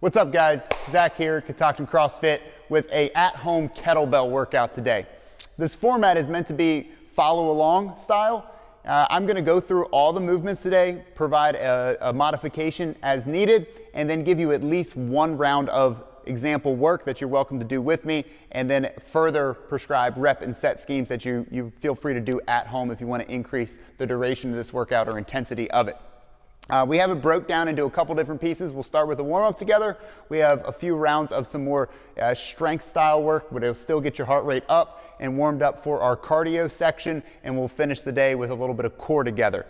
What's up, guys? Zach here, Catoctin CrossFit, with a at-home kettlebell workout today. This format is meant to be follow-along style. I'm going to go through all the movements today, provide a modification as needed, and then give you at least one round of example work that you're welcome to do with me, and then further prescribe rep and set schemes that you feel free to do at home if you want to increase the duration of this workout or intensity of it. We have it broke down into a couple different pieces. We'll start with a warm-up together. We have a few rounds of some more strength style work, but it'll still get your heart rate up and warmed up for our cardio section, and we'll finish the day with a little bit of core together.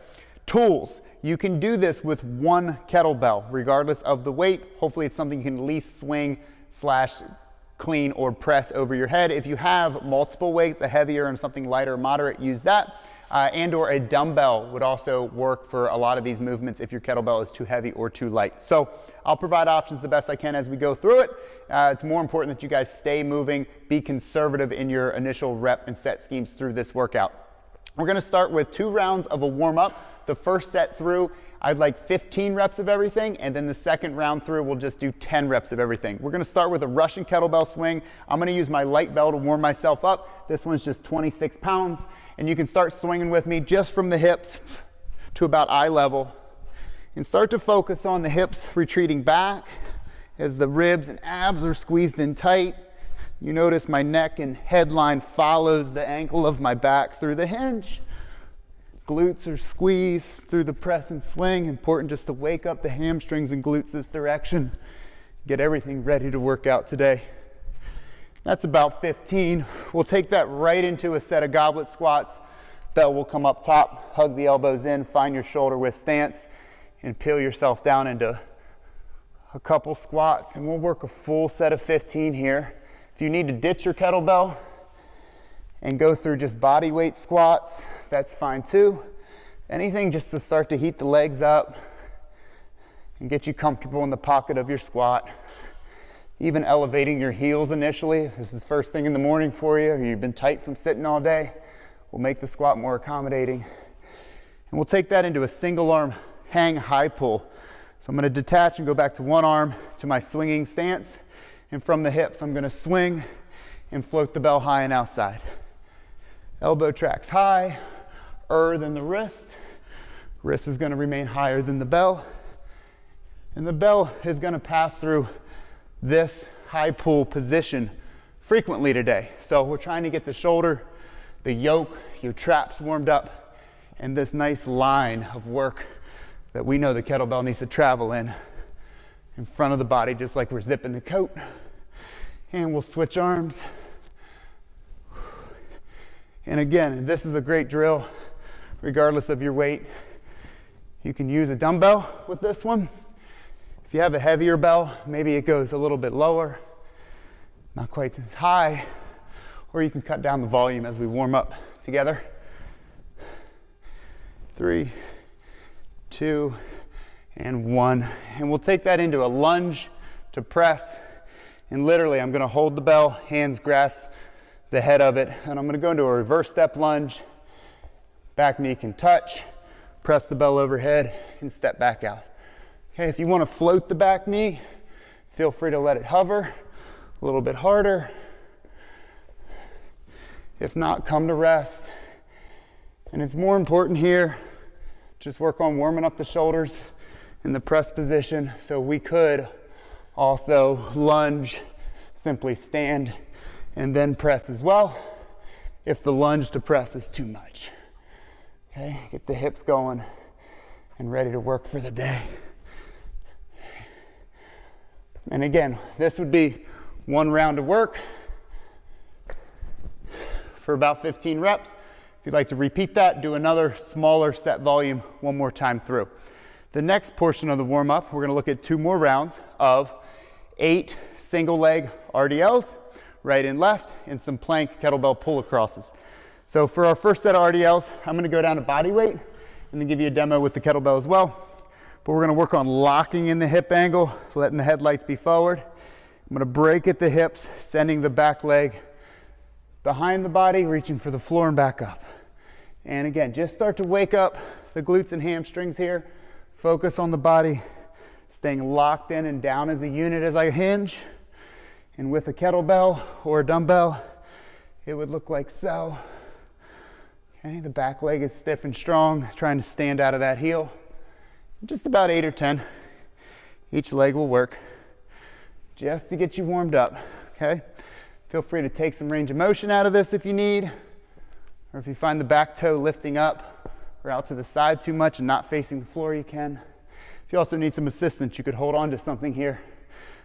Tools. You can do this with one kettlebell, regardless of the weight. Hopefully it's something you can at least swing / clean or press over your head. If you have multiple weights, a heavier and something lighter or moderate, use that. And or a dumbbell would also work for a lot of these movements if your kettlebell is too heavy or too light. So I'll provide options the best I can as we go through it. It's more important that you guys stay moving, be conservative in your initial rep and set schemes through this workout. We're gonna start with 2 rounds of a warm-up. The first set through, I'd like 15 reps of everything, and then the second round through, we'll just do 10 reps of everything. We're gonna start with a Russian kettlebell swing. I'm gonna use my light bell to warm myself up. This one's just 26 pounds, and you can start swinging with me just from the hips to about eye level, and start to focus on the hips retreating back as the ribs and abs are squeezed in tight. You notice my neck and headline follows the ankle of my back through the hinge. Glutes are squeezed through the press and swing. Important just to wake up the hamstrings and glutes this direction. Get everything ready to work out today. That's about 15. We'll take that right into a set of goblet squats. Bell will come up top, hug the elbows in, find your shoulder width stance, and peel yourself down into a couple squats. And we'll work a full set of 15 here. If you need to ditch your kettlebell and go through just body weight squats, that's fine too. Anything just to start to heat the legs up and get you comfortable in the pocket of your squat. Even elevating your heels initially, if this is first thing in the morning for you, or you've been tight from sitting all day, will make the squat more accommodating. And we'll take that into a single arm hang high pull. So I'm gonna detach and go back to one arm to my swinging stance, and from the hips I'm gonna swing and float the bell high and outside. Elbow tracks high, than the wrist. Wrist is going to remain higher than the bell. And the bell is going to pass through this high pull position frequently today. So we're trying to get the shoulder, the yoke, your traps warmed up, and this nice line of work that we know the kettlebell needs to travel in front of the body, just like we're zipping the coat. And we'll switch arms. And again, this is a great drill, regardless of your weight. You can use a dumbbell with this one. If you have a heavier bell, maybe it goes a little bit lower, not quite as high, or you can cut down the volume as we warm up together. 3, 2, and 1. And we'll take that into a lunge to press. And literally, I'm gonna hold the bell, hands grasp the head of it, and I'm gonna go into a reverse step lunge. Back knee can touch, press the bell overhead, and step back out. Okay, if you wanna float the back knee, feel free to let it hover a little bit harder. If not, come to rest. And it's more important here, just work on warming up the shoulders in the press position. So we could also lunge, simply stand, and then press as well, if the lunge to press is too much. Okay, get the hips going and ready to work for the day. And again, this would be one round of work for about 15 reps. If you'd like to repeat that, do another smaller set volume one more time through. The next portion of the warm-up, we're gonna look at 2 more rounds of 8 single leg RDLs, right and left, and some plank kettlebell pull acrosses. So for our first set of RDLs, I'm gonna go down to body weight and then give you a demo with the kettlebell as well. But we're gonna work on locking in the hip angle, letting the headlights be forward. I'm gonna break at the hips, sending the back leg behind the body, reaching for the floor and back up. And again, just start to wake up the glutes and hamstrings here. Focus on the body, Staying locked in and down as a unit as I hinge. And with a kettlebell or a dumbbell, it would look like so. Okay, the back leg is stiff and strong, trying to stand out of that heel. Just about 8 or 10. Each leg will work just to get you warmed up, okay? Feel free to take some range of motion out of this if you need, or if you find the back toe lifting up or out to the side too much and not facing the floor, you can. If you also need some assistance, you could hold on to something here,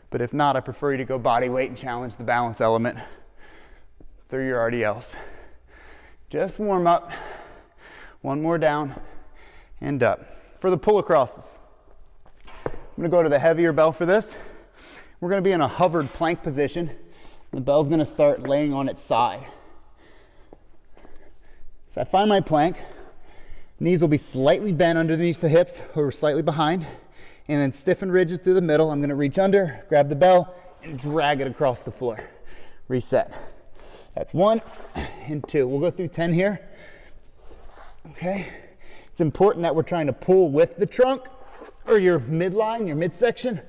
but if not, I prefer you to go body weight and challenge the balance element through your RDLs. Just warm up. One more down and up. For the pull acrosses, I'm going to go to the heavier bell for this. We're going to be in a hovered plank position. The bell's going to start laying on its side. So I find my plank. Knees will be slightly bent underneath the hips or slightly behind, and then stiff and rigid through the middle. I'm going to reach under, grab the bell, and drag it across the floor. Reset. That's 1 and 2. We'll go through 10 here. Okay. It's important that we're trying to pull with the trunk or your midline, your midsection,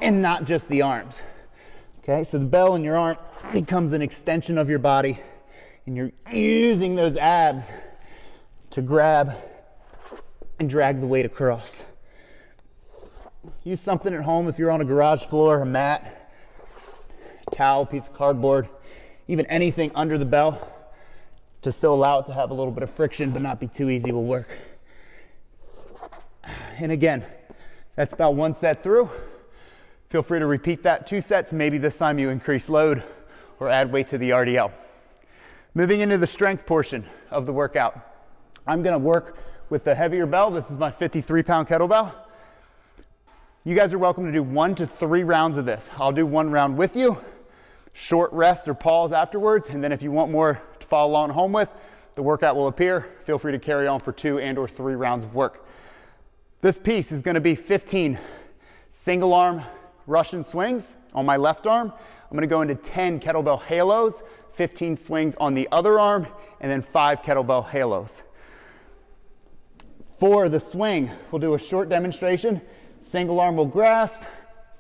and not just the arms. Okay, so the bell in your arm becomes an extension of your body, and you're using those abs to grab and drag the weight across. Use something at home if you're on a garage floor, a mat, a towel, piece of cardboard, even anything under the bell to still allow it to have a little bit of friction but not be too easy will work. And again, that's about 1 set through. Feel free to repeat that 2 sets. Maybe this time you increase load or add weight to the RDL. Moving into the strength portion of the workout. I'm gonna work with the heavier bell. This is my 53-pound kettlebell. You guys are welcome to do 1 to 3 rounds of this. I'll do 1 round with you, short rest or pause afterwards, and then if you want more to follow along at home with, the workout will appear. Feel free to carry on for 2 and or 3 rounds of work. This piece is gonna be 15 single arm Russian swings on my left arm. I'm gonna go into 10 kettlebell halos, 15 swings on the other arm, and then 5 kettlebell halos. For the swing, we'll do a short demonstration. Single arm will grasp,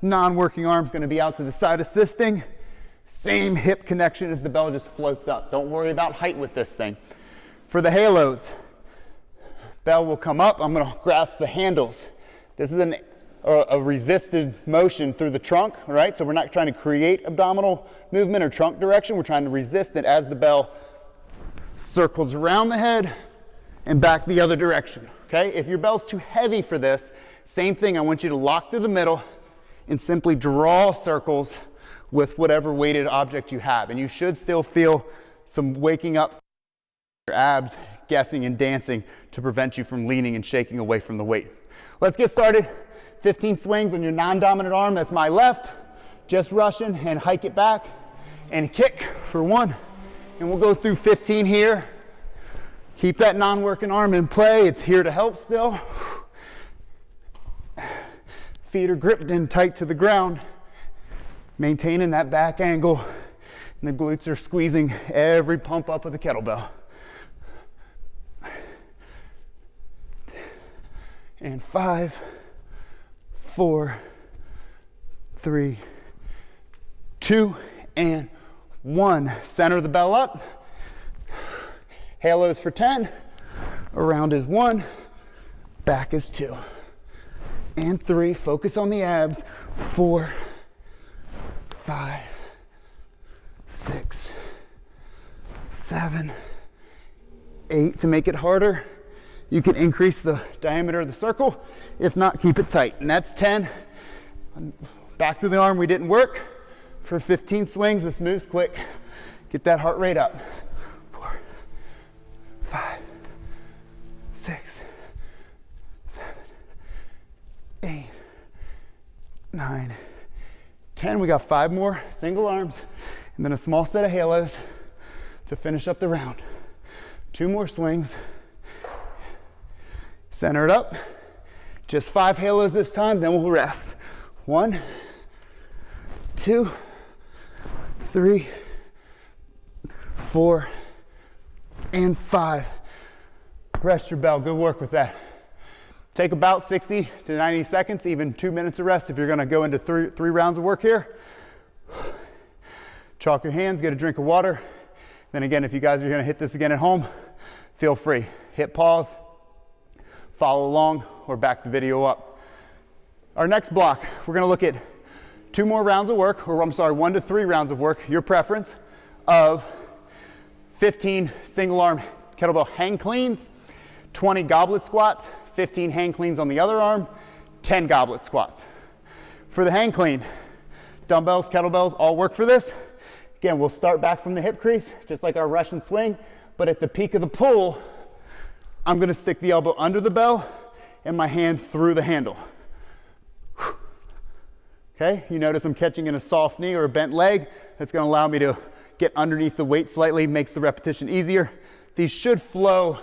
non-working arm's gonna be out to the side assisting. Same hip connection as the bell just floats up. Don't worry about height with this thing. For the halos, bell will come up, I'm gonna grasp the handles. This is a resisted motion through the trunk, all right? So we're not trying to create abdominal movement or trunk direction, we're trying to resist it as the bell circles around the head and back the other direction, okay? If your bell's too heavy for this, same thing, I want you to lock through the middle and simply draw circles with whatever weighted object you have. And you should still feel some waking up your abs, guessing and dancing to prevent you from leaning and shaking away from the weight. Let's get started. 15 swings on your non-dominant arm, that's my left. Just Russian and hike it back and kick for 1. And we'll go through 15 here. Keep that non-working arm in play, it's here to help still. Feet are gripped in tight to the ground, maintaining that back angle, and the glutes are squeezing every pump up of the kettlebell. And 5, 4, 3, 2, and 1. Center the bell up. Halos for 10. Around is 1. Back is 2. And 3. Focus on the abs. 4, 5, 6, 7, 8. To make it harder, you can increase the diameter of the circle. If not, keep it tight. And that's 10. Back to the arm we didn't work. For 15 swings, this moves quick. Get that heart rate up. 4, 5, 6, 7, 8, 9, 10. We got 5 more single arms, and then a small set of halos to finish up the round. 2 more swings. Center it up. Just 5 halos this time, then we'll rest. 1, 2, 3, 4, and 5. Rest your bell. Good work with that. Take about 60 to 90 seconds, even 2 minutes of rest if you're gonna go into three rounds of work here. Chalk your hands, get a drink of water. Then again, if you guys are gonna hit this again at home, feel free. Hit pause, follow along, or back the video up. Our next block, we're gonna look at 2 more rounds of work, or I'm sorry, 1 to 3 rounds of work, your preference, of 15 single arm kettlebell hang cleans, 20 goblet squats, 15 hang cleans on the other arm, 10 goblet squats. For the hang clean, dumbbells, kettlebells, all work for this. Again, we'll start back from the hip crease, just like our Russian swing, but at the peak of the pull, I'm gonna stick the elbow under the bell and my hand through the handle. Okay, you notice I'm catching in a soft knee or a bent leg. That's gonna allow me to get underneath the weight slightly, makes the repetition easier. These should flow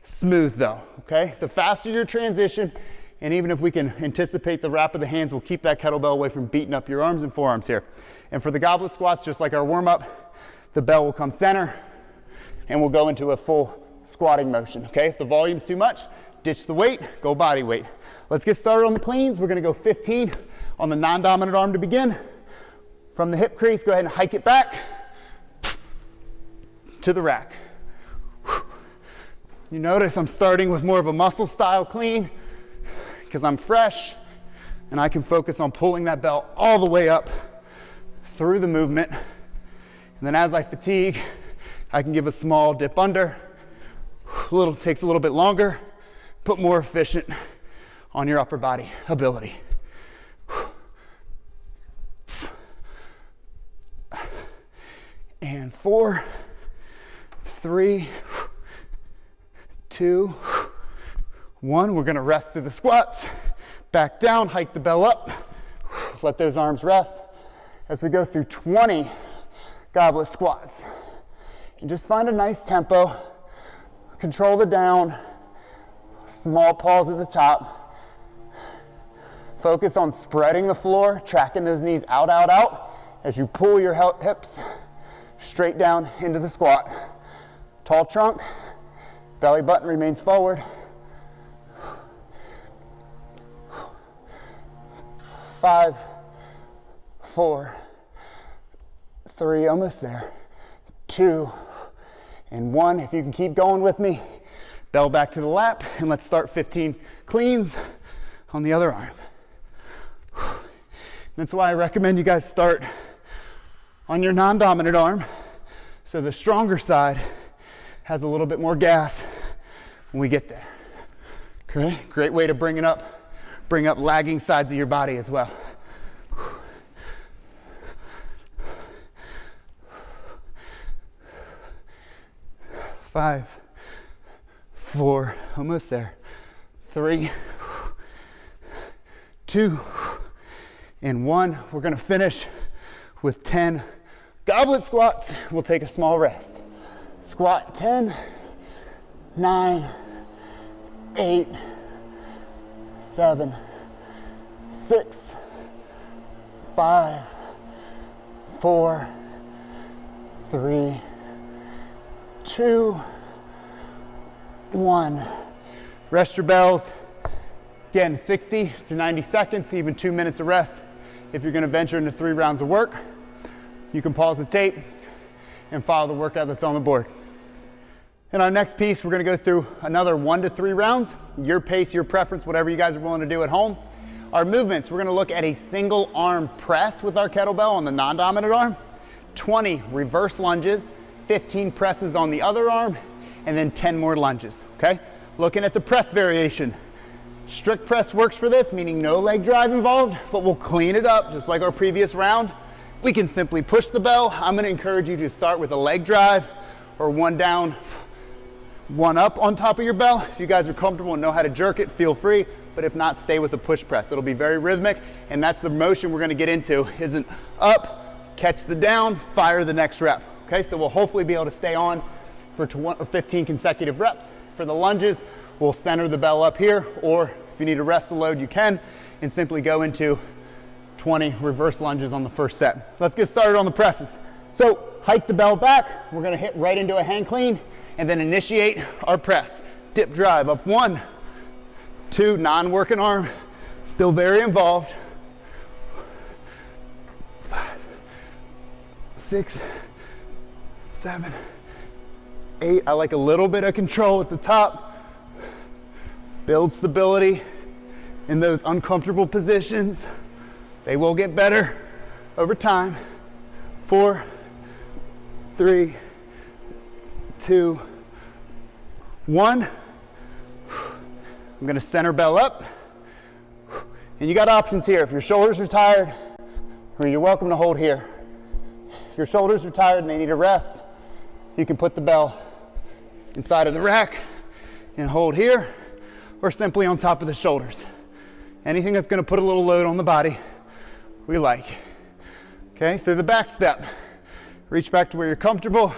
smooth though, okay? The faster your transition, and even if we can anticipate the wrap of the hands, we'll keep that kettlebell away from beating up your arms and forearms here. And for the goblet squats, just like our warm-up, the bell will come center, and we'll go into a full squatting motion, okay? If the volume's too much, ditch the weight, go body weight. Let's get started on the cleans. We're gonna go 15 on the non-dominant arm to begin. From the hip crease, go ahead and hike it back to the rack. You notice I'm starting with more of a muscle style clean because I'm fresh and I can focus on pulling that bell all the way up through the movement. And then as I fatigue, I can give a small dip under. Takes a little bit longer, but more efficient on your upper body ability. And 4, 3, 2, 1. We're gonna rest through the squats. Back down, hike the bell up. Let those arms rest as we go through 20 goblet squats. And just find a nice tempo. Control the down. Small pause at the top. Focus on spreading the floor, tracking those knees out, out, out as you pull your hips straight down into the squat. Tall trunk, belly button remains forward. 5, 4, 3, almost there. 2, and 1. If you can keep going with me, bell back to the lap, and let's start 15 cleans on the other arm. That's why I recommend you guys start on your non-dominant arm, so the stronger side has a little bit more gas when we get there. Okay, great way to bring up lagging sides of your body as well. 5, 4, almost there. 3, 2, and 1. We're gonna finish with 10 goblet squats. We'll take a small rest. Squat 10, 9, 8, 7, 6, 5, 4, 3, 2, 1. Rest your bells. Again, 60 to 90 seconds, even 2 minutes of rest. If you're gonna venture into 3 rounds of work, you can pause the tape and follow the workout that's on the board. In our next piece, we're gonna go through another 1 to 3 rounds, your pace, your preference, whatever you guys are willing to do at home. Our movements, we're gonna look at a single arm press with our kettlebell on the non-dominant arm, 20 reverse lunges, 15 presses on the other arm, and then 10 more lunges, okay? Looking at the press variation. Strict press works for this, meaning no leg drive involved, but we'll clean it up just like our previous round. We can simply push the bell. I'm gonna encourage you to start with a leg drive or 1 down, 1 up on top of your bell. If you guys are comfortable and know how to jerk it, feel free, but if not, stay with the push press. It'll be very rhythmic, and that's the motion we're gonna get into, is an up, catch the down, fire the next rep. Okay, so we'll hopefully be able to stay on for 15 consecutive reps. For the lunges, we'll center the bell up here, or if you need to rest the load, you can, and simply go into 20 reverse lunges on the first set. Let's get started on the presses. So hike the bell back. We're gonna hit right into a hang clean and then initiate our press. Dip drive up 1, 2, non-working arm, still very involved. 5, 6, 7, 8. I like a little bit of control at the top. Build stability in those uncomfortable positions. They will get better over time. 4, 3, 2, 1. I'm gonna center bell up. And you got options here. If your shoulders are tired, or you're welcome to hold here. If your shoulders are tired and they need a rest, you can put the bell inside of the rack and hold here, or simply on top of the shoulders. Anything that's gonna put a little load on the body, we like. Okay, through the back step. Reach back to where you're comfortable.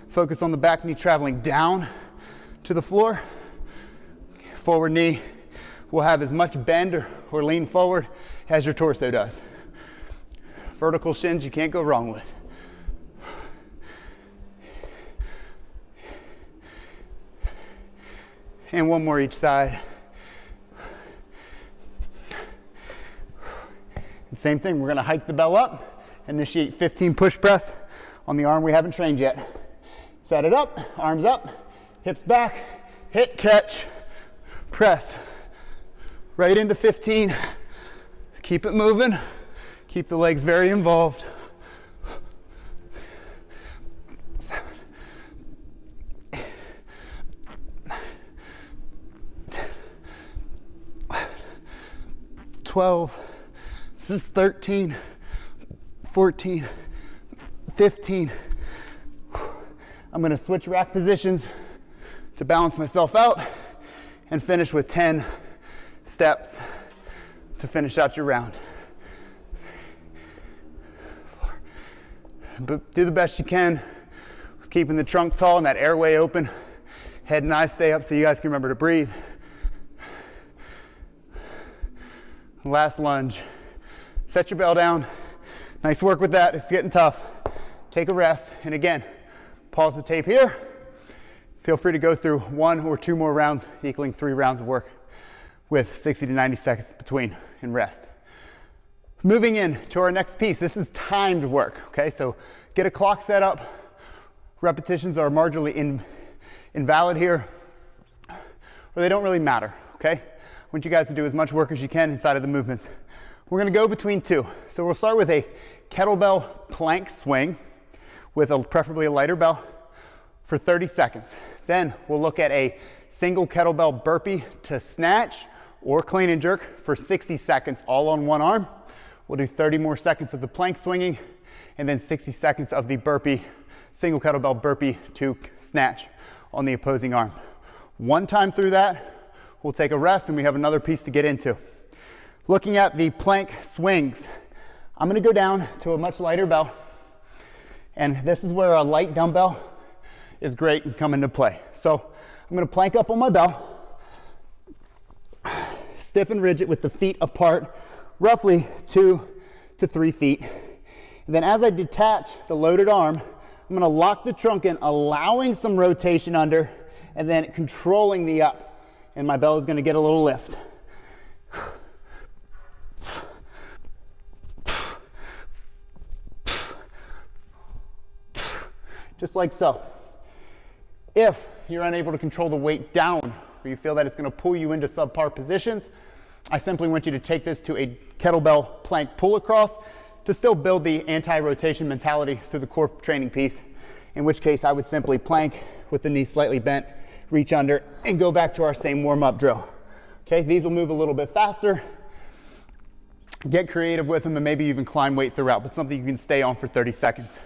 Focus on the back knee traveling down to the floor. Forward knee will have as much bend or lean forward as your torso does. Vertical shins you can't go wrong with. And one more each side. And same thing, we're gonna hike the bell up, initiate 15 push press on the arm we haven't trained yet. Set it up, arms up, hips back, hit, catch, press. Right into 15. Keep it moving. Keep the legs very involved. 7, 8, 9, 10, 11, 12. This is 13, 14, 15. I'm gonna switch rack positions to balance myself out and finish with 10 steps to finish out your round. 4. But do the best you can with keeping the trunk tall and that airway open. Head and eyes stay up so you guys can remember to breathe. Last lunge. Set your bell down. Nice work with that. It's getting tough. Take a rest. And again, pause the tape here. Feel free to go through 1 or 2 more rounds, equaling 3 rounds of work with 60 to 90 seconds between and rest. Moving in to our next piece. This is timed work, okay? So get a clock set up. Repetitions are marginally invalid here, or they don't really matter, okay? I want you guys to do as much work as you can inside of the movements. We're gonna go between 2. So we'll start with a kettlebell plank swing with preferably a lighter bell for 30 seconds. Then we'll look at a single kettlebell burpee to snatch or clean and jerk for 60 seconds, all on one arm. We'll do 30 more seconds of the plank swinging, and then 60 seconds of the burpee, single kettlebell burpee to snatch on the opposing arm. One time through that, we'll take a rest and we have another piece to get into. Looking at the plank swings, I'm gonna go down to a much lighter bell, and this is where a light dumbbell is great and come into play. So I'm gonna plank up on my bell, stiff and rigid with the feet apart, roughly 2 to 3 feet. And then as I detach the loaded arm, I'm gonna lock the trunk in, allowing some rotation under, and then controlling the up. And my bell is gonna get a little lift. Just like so. If you're unable to control the weight down, or you feel that it's gonna pull you into subpar positions, I simply want you to take this to a kettlebell plank pull across to still build the anti-rotation mentality through the core training piece, in which case I would simply plank with the knee slightly bent, reach under, and go back to our same warm-up drill. Okay, these will move a little bit faster. Get creative with them and maybe even climb weight throughout, but something you can stay on for 30 seconds.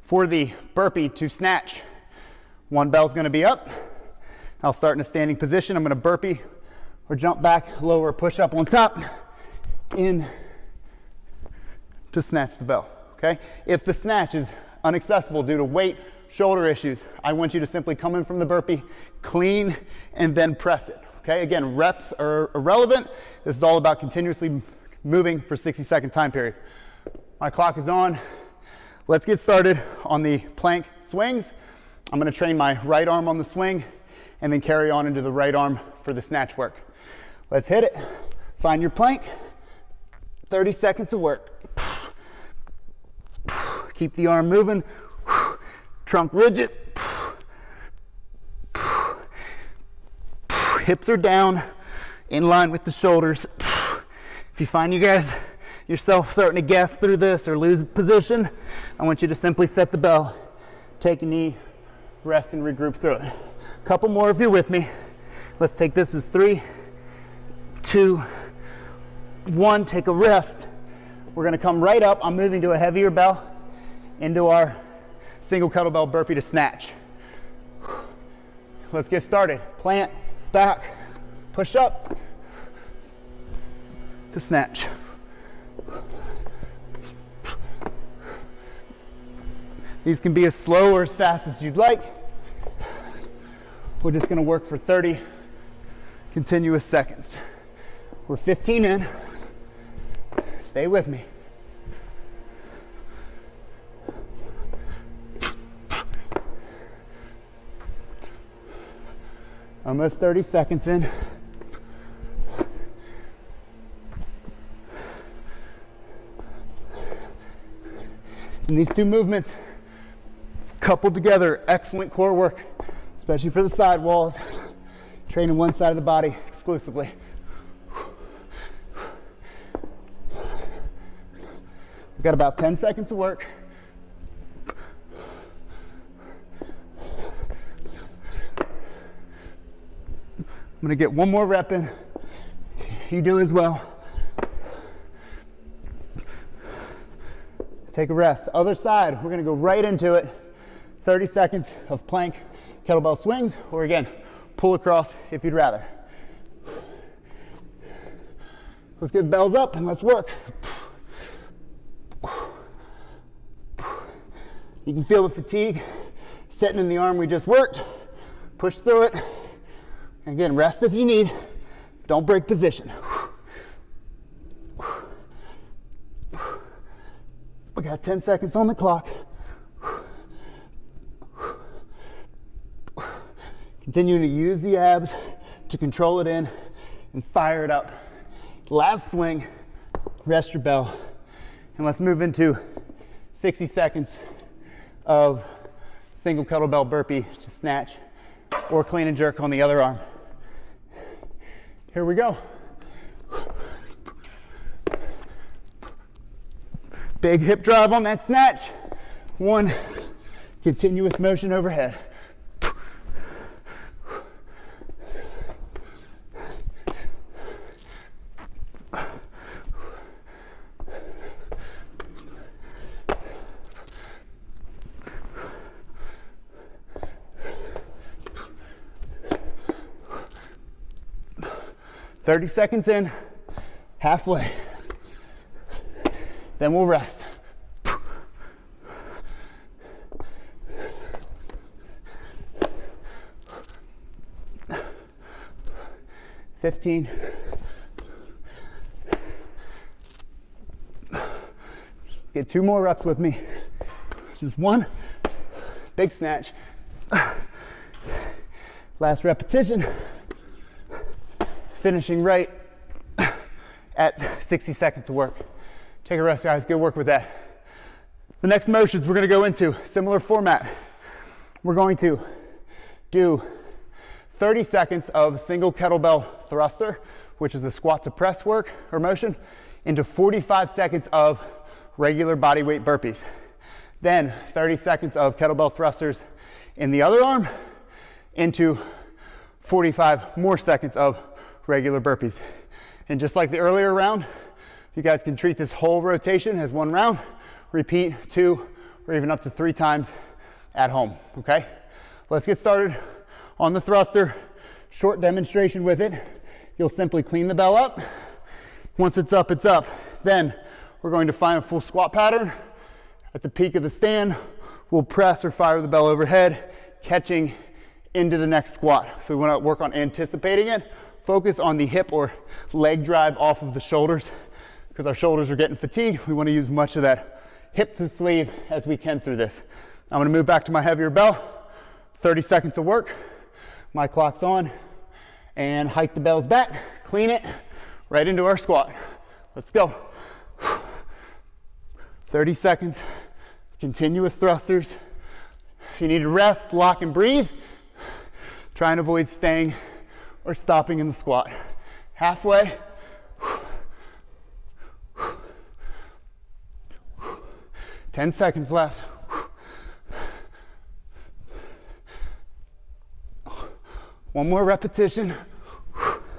For the burpee to snatch, one bell's gonna be up. I'll start in a standing position. I'm gonna burpee or jump back, lower, push up on top, in to snatch the bell, okay? If the snatch is inaccessible due to weight, shoulder issues, I want you to simply come in from the burpee, clean, and then press it, okay? Again, reps are irrelevant. This is all about continuously moving for 60-second time period. My clock is on. Let's get started on the plank swings. I'm gonna train my right arm on the swing and then carry on into the right arm for the snatch work. Let's hit it. Find your plank. 30 seconds of work. Keep the arm moving. Trunk rigid. Hips are down, in line with the shoulders. If you find yourself starting to gas through this or lose position, I want you to simply set the bell, take a knee, rest and regroup through it. A couple more if you're with me. Let's take this as 3, 2, 1. Take a rest. We're going to come right up. I'm moving to a heavier bell into our single kettlebell burpee to snatch. Let's get started. Plant, back, push up to snatch. These can be as slow or as fast as you'd like. We're just going to work for 30 continuous seconds. We're 15 in. Stay with me. Almost 30 seconds in. And these two movements coupled together, excellent core work, especially for the side walls, training one side of the body exclusively. We've got about 10 seconds of work. I'm going to get one more rep in. You do as well. Take a rest. Other side, we're going to go right into it. 30 seconds of plank kettlebell swings, or again, pull across if you'd rather. Let's get the bells up and let's work. You can feel the fatigue setting in the arm we just worked. Push through it. Again, rest if you need. Don't break position. We got 10 seconds on the clock. Continuing to use the abs to control it in and fire it up. Last swing, rest your bell, and let's move into 60 seconds of single kettlebell burpee to snatch or clean and jerk on the other arm. Here we go. Big hip drive on that snatch. One continuous motion overhead. "30 seconds in, halfway. Then we'll rest. "15. Get 2 more reps with me. This is 1 big snatch. Last repetition. Finishing right at 60 seconds of work. Take a rest, guys. Good work with that. The next motions we're going to go into, similar format. We're going to do 30 seconds of single kettlebell thruster, which is a squat to press work or motion, into 45 seconds of regular body weight burpees. Then 30 seconds of kettlebell thrusters in the other arm into 45 more seconds of regular burpees. And just like the earlier round, you guys can treat this whole rotation as 1 round, repeat 2 or even up to 3 times at home, okay? Let's get started on the thruster. Short demonstration with it. You'll simply clean the bell up. Once it's up, it's up. Then we're going to find a full squat pattern. At the peak of the stand, we'll press or fire the bell overhead, catching into the next squat. So we want to work on anticipating it. Focus on the hip or leg drive off of the shoulders because our shoulders are getting fatigued. We want to use much of that hip to sleeve as we can through this. I'm going to move back to my heavier bell. 30 seconds of work. My clock's on. And hike the bells back. clean it right into our squat. Let's go. 30 seconds, continuous thrusters. If you need to rest, lock and breathe. Try and avoid staying or stopping in the squat. Halfway. 10 seconds left. One more repetition.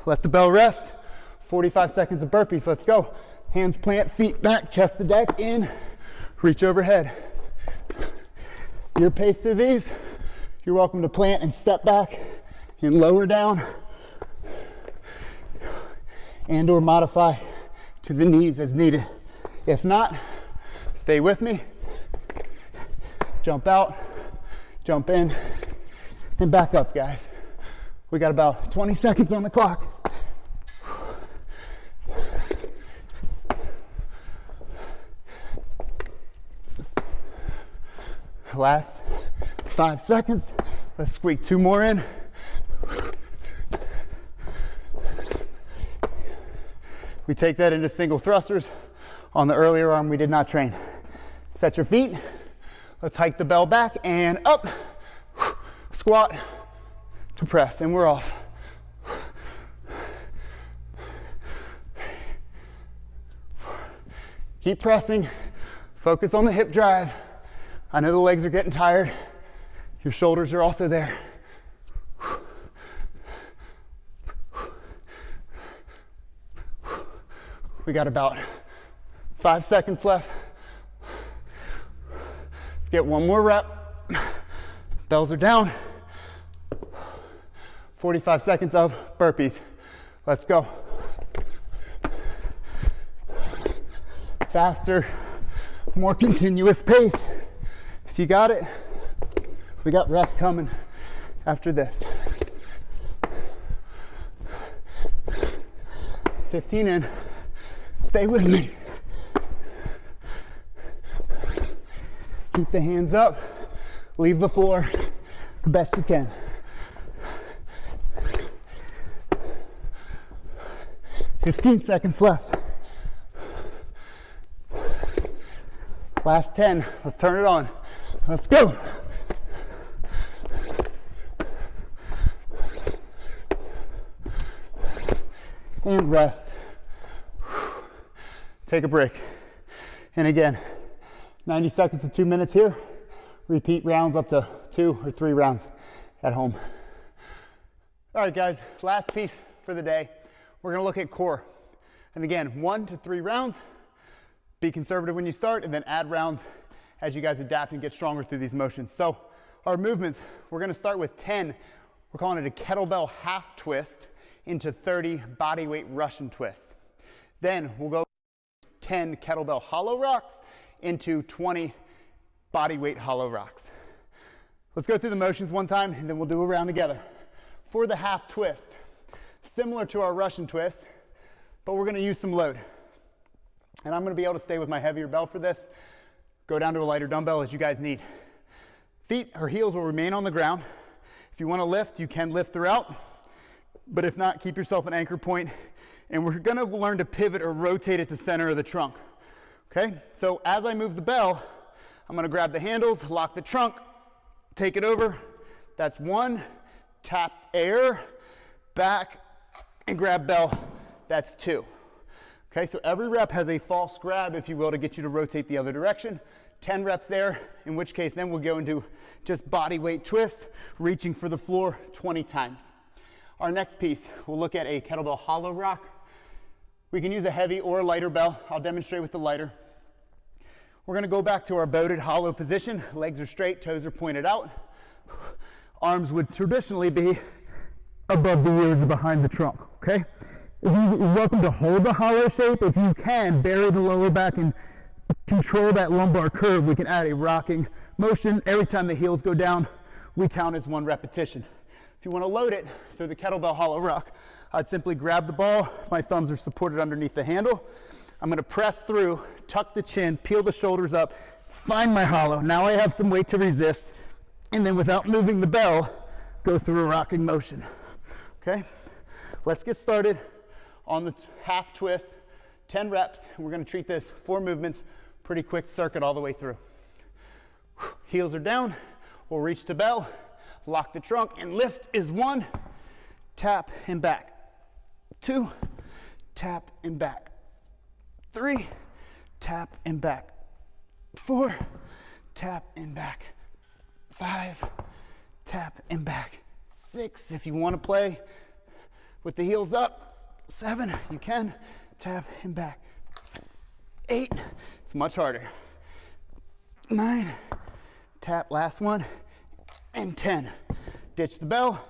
Let the bell rest. 45 seconds of burpees. Let's go. Hands plant, feet back, chest to deck, in. Reach overhead. Your pace through these. You're welcome to plant and step back and lower down and or modify to the knees as needed. If not, stay with me. Jump out, jump in, and back up, guys. We got about 20 seconds on the clock. Last 5 seconds. Let's squeak 2 more in. We take that into single thrusters. On the earlier arm, we did not train. Set your feet. Let's hike the bell back and up. Squat to press, and we're off. Keep pressing. Focus on the hip drive. I know the legs are getting tired. Your shoulders are also there. We got about 5 seconds left. Let's get one more rep. Bells are down. 45 seconds of burpees. Let's go. Faster, more continuous pace. If you got it, we got rest coming after this. 15 in. Stay with me. Keep the hands up. Leave the floor the best you can. $15 seconds left. Last 10. Let's turn it on. Let's go. And rest. Take a break. And again, 90 seconds to 2 minutes here. Repeat rounds up to 2 or 3 rounds at home. All right, guys, last piece for the day. We're gonna look at core. And again, 1 to 3 rounds. Be conservative when you start and then add rounds as you guys adapt and get stronger through these motions. So our movements, we're gonna start with 10. We're calling it a kettlebell half twist into 30 body weight Russian twist. Then we'll go 10 kettlebell hollow rocks into 20 body weight hollow rocks. Let's go through the motions one time and then we'll do a round together. For the half twist, similar to our Russian twist, but we're gonna use some load. And I'm gonna be able to stay with my heavier bell for this. Go down to a lighter dumbbell as you guys need. Feet or heels will remain on the ground. If you wanna lift, you can lift throughout. But if not, keep yourself an anchor point. And we're gonna learn to pivot or rotate at the center of the trunk. Okay, so as I move the bell, I'm gonna grab the handles, lock the trunk, take it over. That's 1, tap air, back, and grab bell. That's 2. Okay, so every rep has a false grab, if you will, to get you to rotate the other direction. 10 reps there, in which case then we'll go into just body weight twist, reaching for the floor 20 times. Our next piece, we'll look at a kettlebell hollow rock. We can use a heavy or a lighter bell. I'll demonstrate with the lighter. We're gonna go back to our boated hollow position. Legs are straight, toes are pointed out. Arms would traditionally be above the ears behind the trunk, okay? You're welcome to hold the hollow shape. If you can, bury the lower back and control that lumbar curve. We can add a rocking motion. Every time the heels go down, we count as 1 repetition. If you want to load it through the kettlebell hollow rock, I'd simply grab the ball. My thumbs are supported underneath the handle. I'm going to press through, tuck the chin, peel the shoulders up, find my hollow. Now I have some weight to resist. And then without moving the bell, go through a rocking motion. Okay? Let's get started. on the half twist, 10 reps. We're gonna treat this 4 movements, pretty quick circuit all the way through. Heels are down, we'll reach to bell, lock the trunk, and lift is 1, tap and back. 2, tap and back. 3, tap and back. 4, tap and back. 5, tap and back. 6, if you want to play with the heels up. 7, you can, tap and back. 8, it's much harder. 9, tap, last one, and 10. Ditch the bell,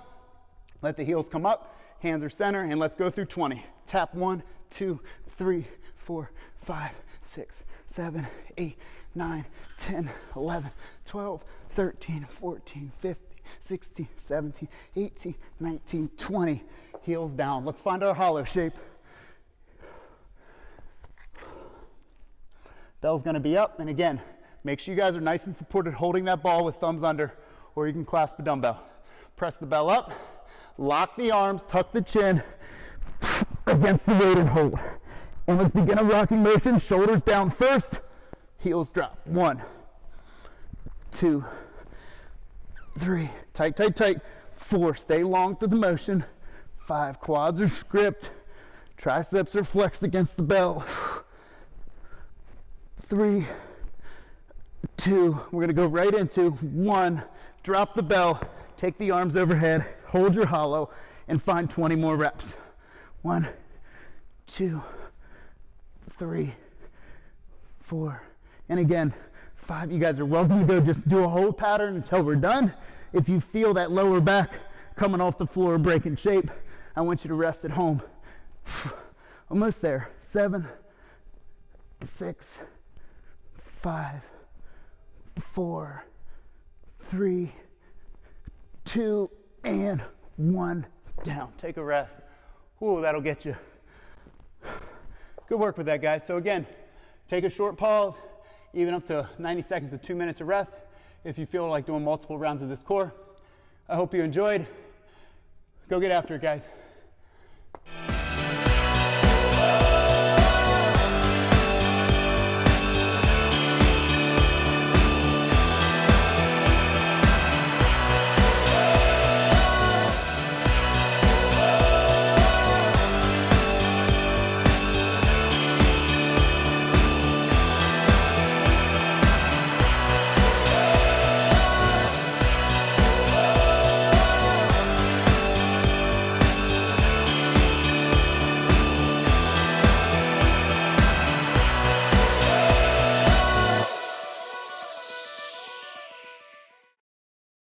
let the heels come up, hands are center, and let's go through 20. Tap 1, 2, 3, 4, 5, 6, 7, 8, 9, 10, 11, 12, 13, 14, 15, 16, 17, 18, 19, 20. Heels down. Let's find our hollow shape. Bell's gonna be up, and again, make sure you guys are nice and supported, holding that ball with thumbs under, or you can clasp a dumbbell. Press the bell up, lock the arms, tuck the chin against the weight and hold. And let's begin a rocking motion, shoulders down first, heels drop. 1, 2, 3, tight, tight, tight. 4, stay long through the motion. 5, quads are gripped, triceps are flexed against the bell. 3, 2, we're gonna go right into 1, drop the bell, take the arms overhead, hold your hollow, and find 20 more reps. 1, 2, 3, 4, and again, 5. You guys are welcome to go just do a hold pattern until we're done. If you feel that lower back coming off the floor, breaking shape, I want you to rest at home. Almost there. 7, 6, 5, 4, 3, 2, and 1. Down. Take a rest. Ooh, that'll get you. Good work with that, guys. So again, take a short pause, even up to 90 seconds to 2 minutes of rest if you feel like doing multiple rounds of this core. I hope you enjoyed. Go get after it, guys.